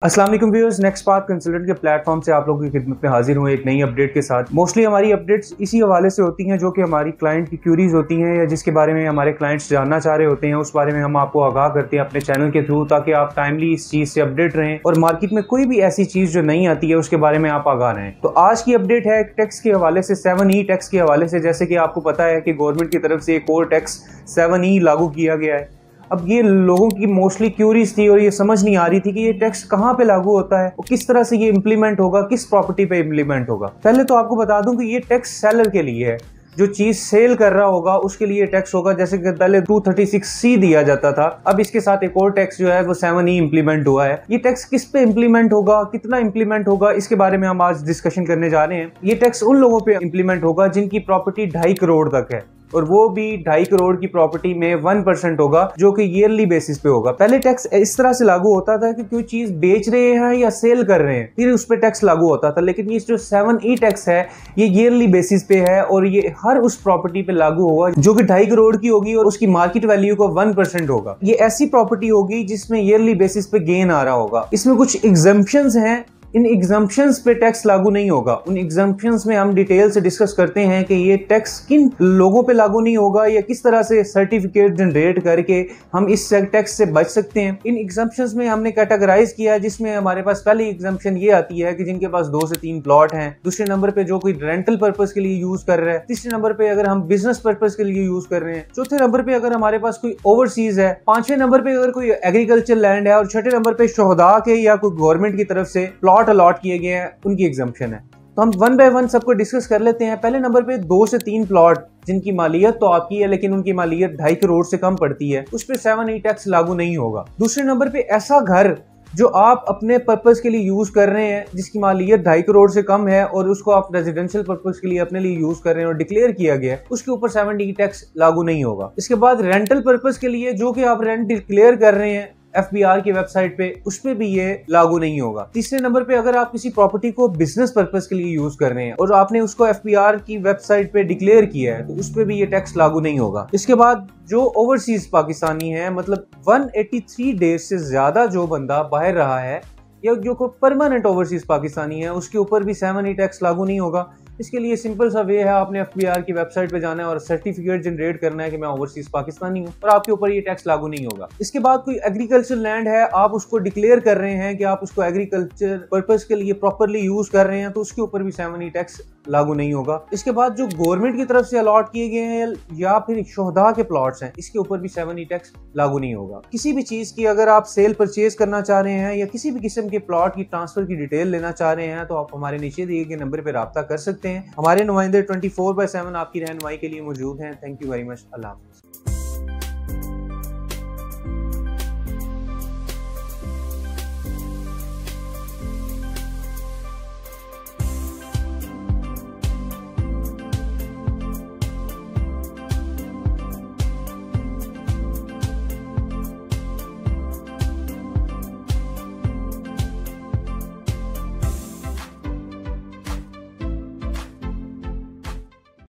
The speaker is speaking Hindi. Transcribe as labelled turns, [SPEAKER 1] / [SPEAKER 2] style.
[SPEAKER 1] अस्सलाम वालेकुम व्यूअर्स, नेक्स्ट पाथ कंसल्टेंट के प्लेटफॉर्म से आप लोगों की खिदमत में हाजिर हुए एक नई अपडेट के साथ। मोस्टली हमारी अपडेट्स इसी हवाले से होती हैं जो कि हमारी क्लाइंट की क्यूरीज होती हैं या जिसके बारे में हमारे क्लाइंट्स जानना चाह रहे होते हैं, उस बारे में हम आपको आगाह करते हैं अपने चैनल के थ्रू, ताकि आप टाइमली इस चीज़ से अपडेट रहें और मार्केट में कोई भी ऐसी चीज़ जो नहीं आती है उसके बारे में आप आगाह रहें। तो आज की अपडेट है टैक्स के हवाले से, 7E टैक्स के हवाले से। जैसे कि आपको पता है कि गवर्नमेंट की तरफ से एक और टैक्स 7E लागू किया गया है। अब ये लोगों की मोस्टली क्यूरीज थी और ये समझ नहीं आ रही थी कि ये टैक्स कहाँ पे लागू होता है और किस तरह से ये इम्प्लीमेंट होगा, किस प्रॉपर्टी पे इम्प्लीमेंट होगा। पहले तो आपको बता दूं कि ये टैक्स सेलर के लिए है, जो चीज सेल कर रहा होगा उसके लिए टैक्स होगा। जैसे कि पहले 236C दिया जाता था, अब इसके साथ एक और टैक्स जो है वो 7E इम्प्लीमेंट हुआ है। ये टैक्स किस पे इम्प्लीमेंट होगा, कितना इम्प्लीमेंट होगा, इसके बारे में हम आज डिस्कशन करने जा रहे हैं। ये टैक्स उन लोगों पे इम्प्लीमेंट होगा जिनकी प्रॉपर्टी 2.5 करोड़ तक है, और वो भी 2.5 करोड़ की प्रॉपर्टी में 1% होगा, जो कि ईयरली बेसिस पे होगा। पहले टैक्स इस तरह से लागू होता था कि कोई चीज बेच रहे हैं या सेल कर रहे हैं फिर उस पर टैक्स लागू होता था, लेकिन ये जो 7E टैक्स है ये ईयरली बेसिस पे है और ये हर उस प्रॉपर्टी पे लागू होगा जो कि 2.5 करोड़ की होगी और उसकी मार्केट वैल्यू को 1% होगा। ये ऐसी प्रॉपर्टी होगी जिसमें ईयरली बेसिस पे गेन आ रहा होगा। इसमें कुछ एग्जम्पशंस हैं, इन एग्जम्पशंस पे टैक्स लागू नहीं होगा। उन एग्जम्पशंस में हम डिटेल से डिस्कस करते हैं कि ये टैक्स किन लोगों पे लागू नहीं होगा या किस तरह से सर्टिफिकेट जनरेट करके हम इस टैक्स से बच सकते हैं। इन एग्जम्पशंस में हमने कैटेगराइज किया है, जिसमें हमारे पास पहली एग्जम्पशन ये आती है कि जिनके पास 2 से 3 प्लॉट हैं, दूसरे नंबर पे जो कोई रेंटल पर्पज के लिए यूज कर रहा है, तीसरे नंबर पे अगर हम बिजनेस पर्पज के लिए यूज कर रहे हैं, चौथे नंबर पे अगर हमारे पास कोई ओवरसीज है, पांचवें नंबर पे अगर कोई एग्रीकल्चर लैंड है, और छठे नंबर पे शोहदा के या कोई गवर्नमेंट की तरफ से प्लॉट अलॉट किए गए हैं, उनकी एग्जम्पशन है। तो हम 1 बाय 1 सबको डिस्कस कर लेते हैं। पहले नंबर पे 2 से 3 प्लॉट जिनकी मालियत तो आपकी है लेकिन उनकी मालियत 2.5 करोड़ से कम पड़ती है, उस पे 7E टैक्स लागू नहीं होगा। दूसरे नंबर पे ऐसा घर जो आप अपने पर्पस के लिए यूज कर रहे हैं, जिसकी मालियत 2.5 करोड़ से कम है और उसको आप रेजिडेंशियल पर्पस के लिए अपने लिए यूज कर रहे हैं और डिक्लेयर किया गया है, उसके ऊपर 7E टैक्स लागू नहीं होगा। इसके बाद रेंटल पर्पस के लिए जो कि आप रेंट डिक्लेयर कर रहे हैं FBR की वेबसाइट पे, उस पे भी ये लागू नहीं होगा। तीसरे नंबर पे अगर आप किसी प्रॉपर्टी को बिजनेस पर्पस के लिए यूज कर रहे हैं और आपने उसको FBR की वेबसाइट पे डिक्लेयर किया है, तो उस पे भी ये टैक्स लागू नहीं होगा। इसके बाद जो ओवरसीज पाकिस्तानी है, मतलब 183 डेज से ज्यादा जो बंदा बाहर रहा है या जो कोई परमानेंट ओवरसीज पाकिस्तानी है, उसके ऊपर भी 7E टैक्स लागू नहीं होगा। इसके लिए सिंपल सा वे है, आपने FBR की वेबसाइट पे जाना है और सर्टिफिकेट जनरेट करना है कि मैं ओवरसीज पाकिस्तानी हूँ, और आपके ऊपर ये टैक्स लागू नहीं होगा। इसके बाद कोई एग्रीकल्चर लैंड है, आप उसको डिक्लेयर कर रहे हैं कि आप उसको एग्रीकल्चर पर्पस के लिए प्रॉपरली यूज कर रहे हैं, तो उसके ऊपर भी 7E टैक्स लागू नहीं होगा। इसके बाद जो गवर्नमेंट की तरफ से अलॉट किए गए हैं या फिर शोहदा के प्लॉट्स हैं, इसके ऊपर भी 7E टैक्स लागू नहीं होगा। किसी भी चीज की अगर आप सेल परचेज करना चाह रहे हैं या किसी भी किस्म के प्लॉट की ट्रांसफर की डिटेल लेना चाह रहे हैं, तो आप हमारे नीचे दिए गए नंबर पर राब्ता कर सकते हैं। हमारे नुमाइंदे 24/7 आपकी रहनुमाई के लिए मौजूद हैं। Thank you very much. अल्लाह हाफ़िज़।